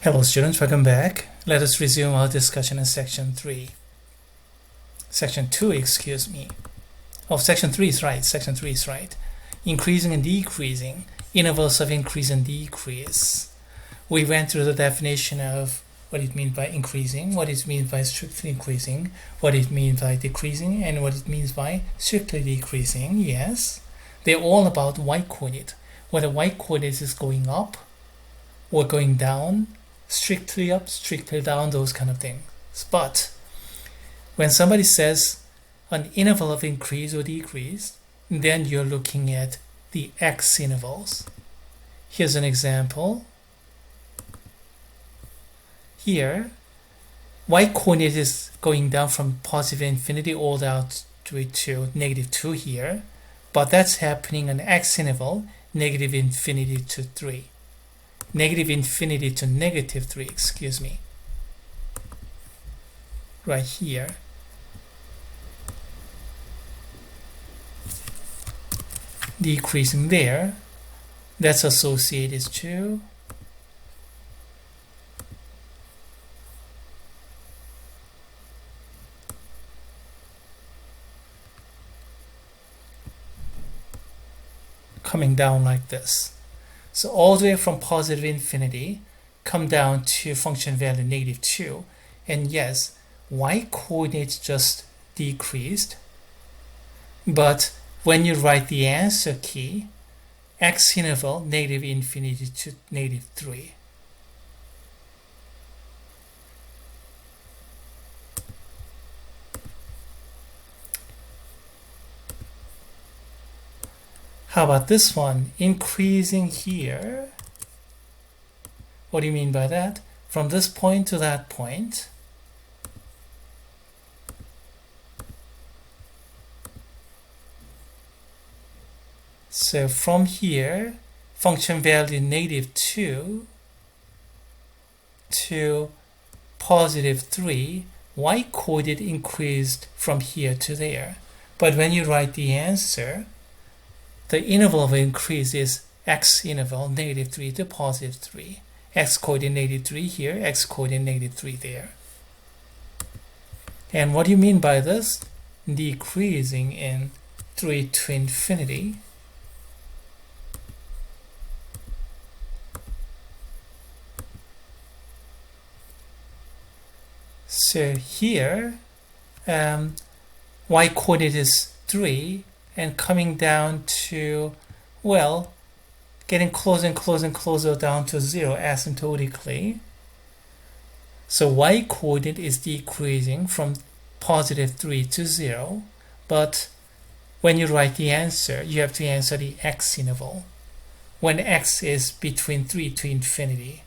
Hello students, welcome back. Let us resume our discussion in section 2, excuse me. Oh, section 3 is right. Increasing and decreasing, intervals of increase and decrease. We went through the definition of what it means by increasing, what it means by strictly increasing, what it means by decreasing, and what it means by strictly decreasing. Yes, they're all about y-coordinate. Whether y-coordinate is going up or going down, strictly up, strictly down, those kind of things. But when somebody says an interval of increase or decrease, then you're looking at the x intervals. Here's an example. Here, y-coordinate is going down from positive infinity all down to -2 here, but that's happening on x interval, negative infinity to 3. Negative infinity to -3, excuse me. Right here. Decreasing there, that's associated to coming down like this. So all the way from positive infinity come down to function value -2. And yes, y-coordinates just decreased. But when you write the answer key, x interval negative infinity to -3. How about this one? Increasing here. What do you mean by that? From this point to that point. So from here, function value -2 to +3, y-coordinate increased from here to there. But when you write the answer, the interval of increase is x interval -3 to +3. X coordinate -3 here, x coordinate -3 there. And what do you mean by this? Decreasing in 3 to infinity. So here, y-coordinate is 3, and coming down to, well, getting closer and closer and closer down to 0 asymptotically. So y-coordinate is decreasing from +3 to 0, but when you write the answer, you have to answer the x interval. When x is between 3 to infinity,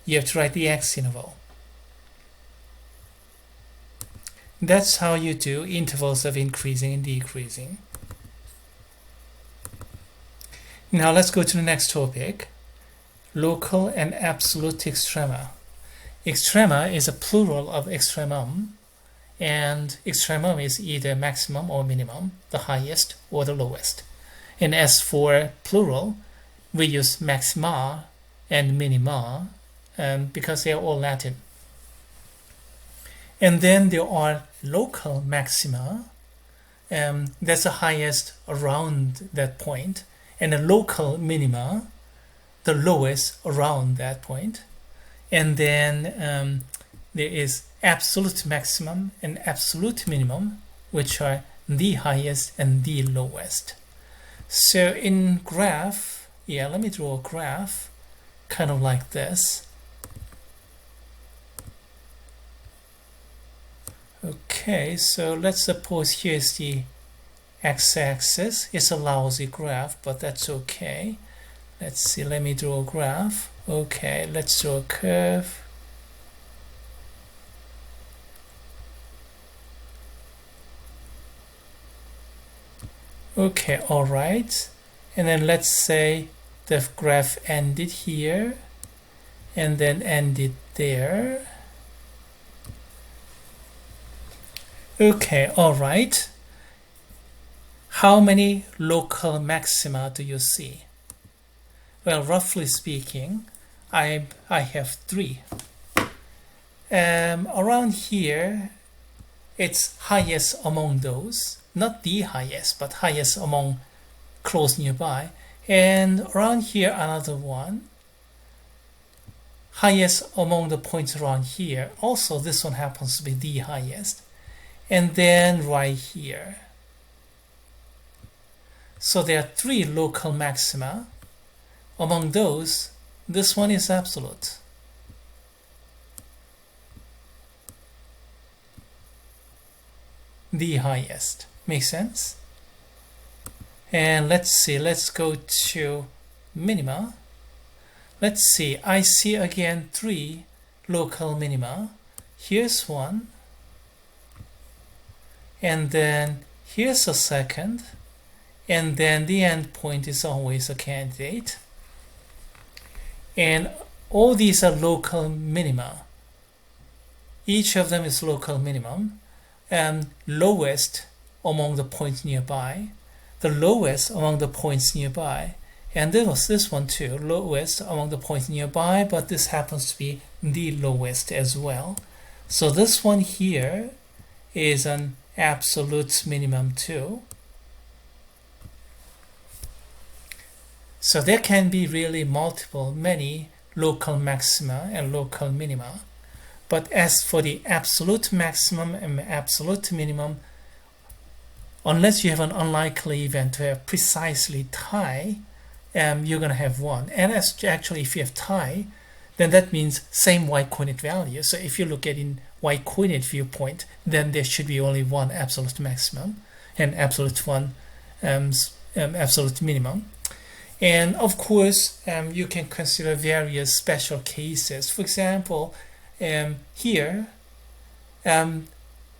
you have to write the x interval. That's how you do intervals of increasing and decreasing. Now let's go to the next topic, local and absolute extrema. Extrema is a plural of extremum, and extremum is either maximum or minimum, the highest or the lowest. And as for plural, we use maxima and minima because they are all Latin. And then there are local maxima, that's the highest around that point, and a local minima, the lowest around that point. And then there is absolute maximum and absolute minimum, which are the highest and the lowest. So in graph, let me draw a graph kind of like this. Okay, so let's suppose here's the x-axis. It's a lousy graph, but that's okay. Let's see, let me draw a graph. Okay, let's draw a curve. Okay, all right. And then let's say the graph ended here and then ended there. Okay, all right. How many local maxima do you see? Well, roughly speaking, I have 3. Around here, it's highest among those, not the highest, but highest among close nearby. And around here, another one, highest among the points around here. Also, this one happens to be the highest. And then right here. So there are 3 local maxima. Among those, this one is absolute. The highest. Makes sense? And let's see, let's go to minima. Let's see, I see again 3 local minima. Here's one. And then here's a second. And then the endpoint is always a candidate. And all these are local minima. Each of them is local minimum. And lowest among the points nearby. The lowest among the points nearby. And there was this one too, lowest among the points nearby, but this happens to be the lowest as well. So this one here is an absolute minimum too. So there can be really many local maxima and local minima. But as for the absolute maximum and absolute minimum, unless you have an unlikely event to have precisely tie, you're going to have 1. And actually, if you have tie, then that means same y-coordinate value. So if you look at in y-coordinate viewpoint, then there should be only 1 absolute maximum and absolute minimum. And of course, you can consider various special cases. For example, here,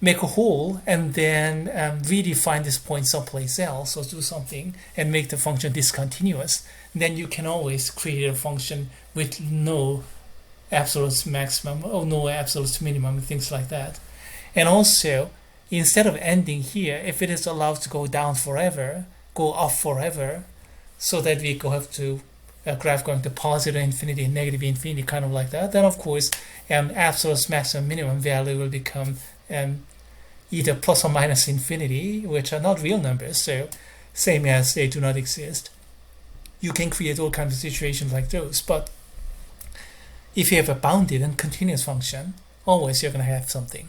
make a hole and then redefine this point someplace else, or do something and make the function discontinuous. Then you can always create a function with no absolute maximum or no absolute minimum and things like that. And also, instead of ending here, if it is allowed to go down forever, go up forever, so that we go have to a graph going to positive infinity and negative infinity, kind of like that, then of course absolute maximum minimum value will become either plus or minus infinity, which are not real numbers, so same as they do not exist. You can create all kinds of situations like those, but if you have a bounded and continuous function, always you're going to have something.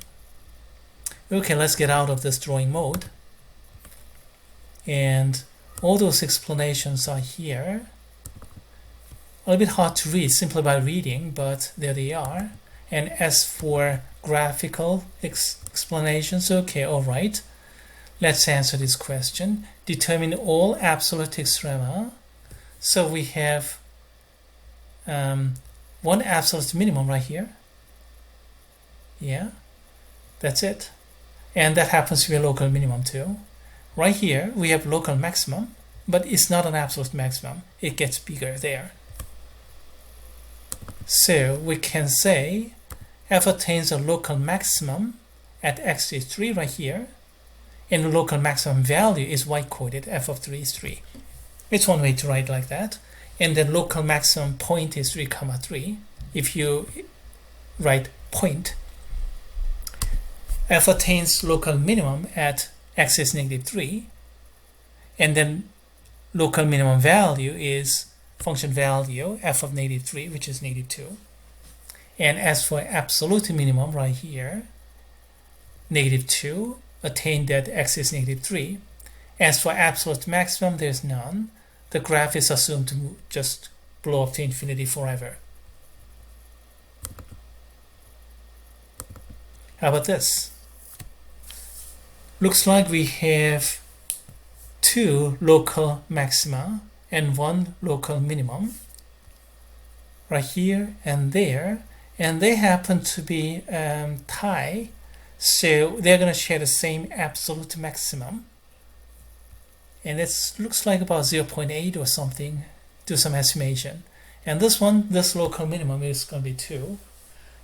Okay, let's get out of this drawing mode. And all those explanations are here. A little bit hard to read simply by reading, but there they are. And as for graphical explanations, okay, all right. Let's answer this question. Determine all absolute extrema. So we have one absolute minimum right here. Yeah, that's it. And that happens to be a local minimum too. Right here, we have local maximum, but it's not an absolute maximum. It gets bigger there. So we can say f attains a local maximum at x is 3 right here, and the local maximum value is y-coded, f of 3 is 3. It's one way to write like that. And then local maximum point is 3, 3. If you write point, f attains local minimum at x is -3, and then local minimum value is function value f of -3, which is -2. And as for absolute minimum right here, -2 attained at x is -3. As for absolute maximum, there's none. The graph is assumed to just blow up to infinity forever. How about this? Looks like we have 2 local maxima and 1 local minimum right here and there, and they happen to be tie, so they're going to share the same absolute maximum, and it looks like about 0.8 or something. Do some estimation. And this one, this local minimum is going to be 2.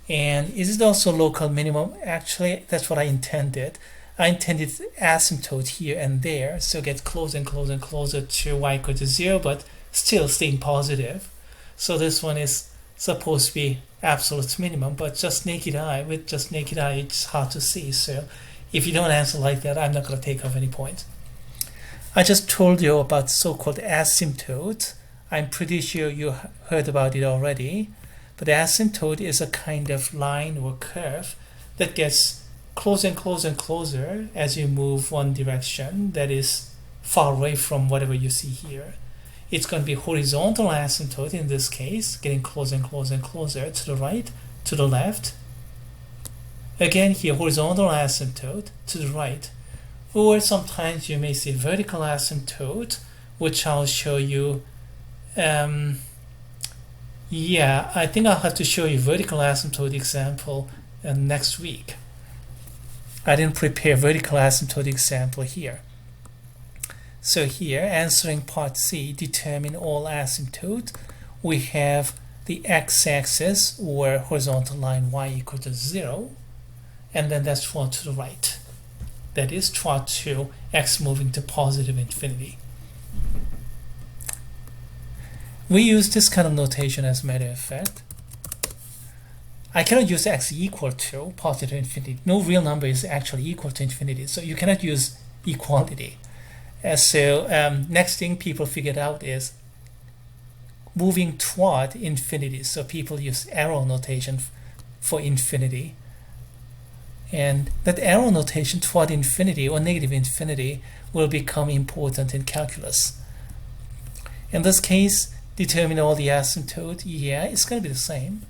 And is it also local minimum? Actually, that's what I intended. I intended asymptote here and there, so get closer and closer and closer to y equal to 0, but still staying positive. So this one is supposed to be absolute minimum, but just naked eye, it's hard to see. So if you don't answer like that, I'm not going to take off any points. I just told you about so-called asymptote. I'm pretty sure you heard about it already. But asymptote is a kind of line or curve that gets closer and closer and closer as you move one direction that is far away from whatever you see here. It's going to be horizontal asymptote in this case, getting closer and closer and closer to the right, to the left. Again here, horizontal asymptote to the right. Or sometimes you may see vertical asymptote, which I'll show you. Yeah, I think I'll have to show you vertical asymptote example next week. I didn't prepare vertical asymptote example here. So here, answering part C, determine all asymptote. We have the x-axis or horizontal line y equal to 0, and then that's toward to the right. That is toward to x moving to positive infinity. We use this kind of notation as a matter of fact. I cannot use x equal to positive infinity. No real number is actually equal to infinity, so you cannot use equality. So next thing people figured out is moving toward infinity. So people use arrow notation for infinity. And that arrow notation toward infinity or negative infinity will become important in calculus. In this case, determine all the asymptote. Yeah, it's going to be the same.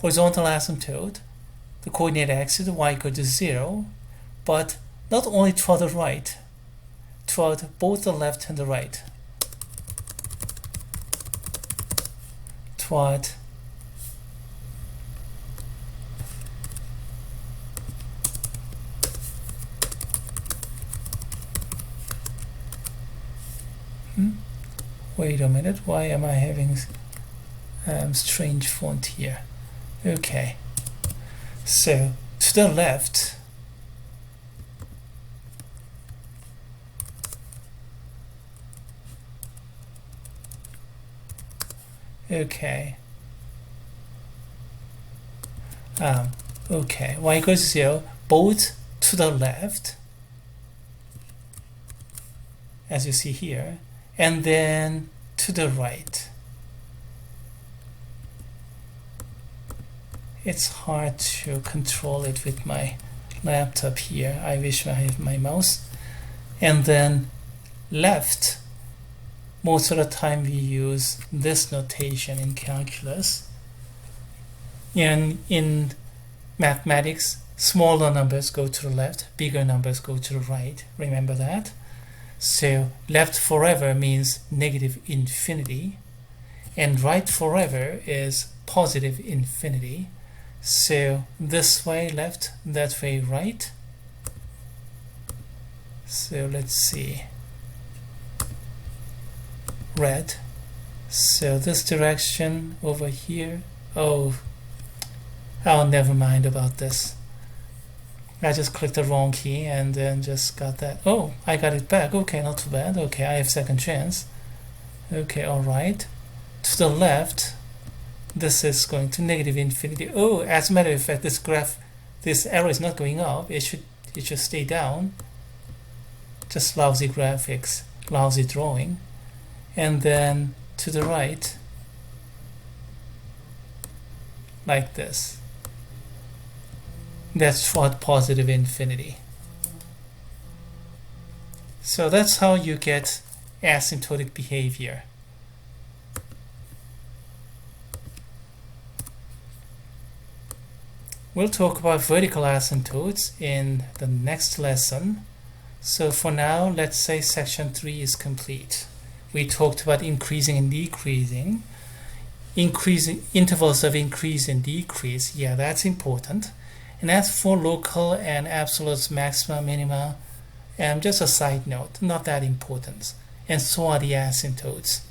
Horizontal asymptote, the coordinate axis y equal to 0, but not only toward the right, toward both the left and the right. Toward wait a minute, why am I having strange font here? Okay, so to the left, okay, okay, y equals 0, both to the left, as you see here, and then to the right. It's hard to control it with my laptop here. I wish I had my mouse. And then left, most of the time we use this notation in calculus. And in mathematics, smaller numbers go to the left, bigger numbers go to the right. Remember that? So left forever means negative infinity, and right forever is positive infinity. So this way left, that way right. So let's see. Red. So this direction over here. Oh, never mind about this. I just clicked the wrong key and then just got that. Oh, I got it back. Okay, not too bad. Okay, I have second chance. Okay, all right. To the left, this is going to negative infinity. Oh, as a matter of fact, this arrow is not going up. It should stay down. Just lousy graphics, lousy drawing. And then to the right, like this. That's toward positive infinity. So that's how you get asymptotic behavior. We'll talk about vertical asymptotes in the next lesson. So for now, let's say section 3 is complete. We talked about increasing and decreasing. Increasing intervals of increase and decrease. Yeah, that's important. And as for local and absolute maxima, minima, just a side note, not that important. And so are the asymptotes.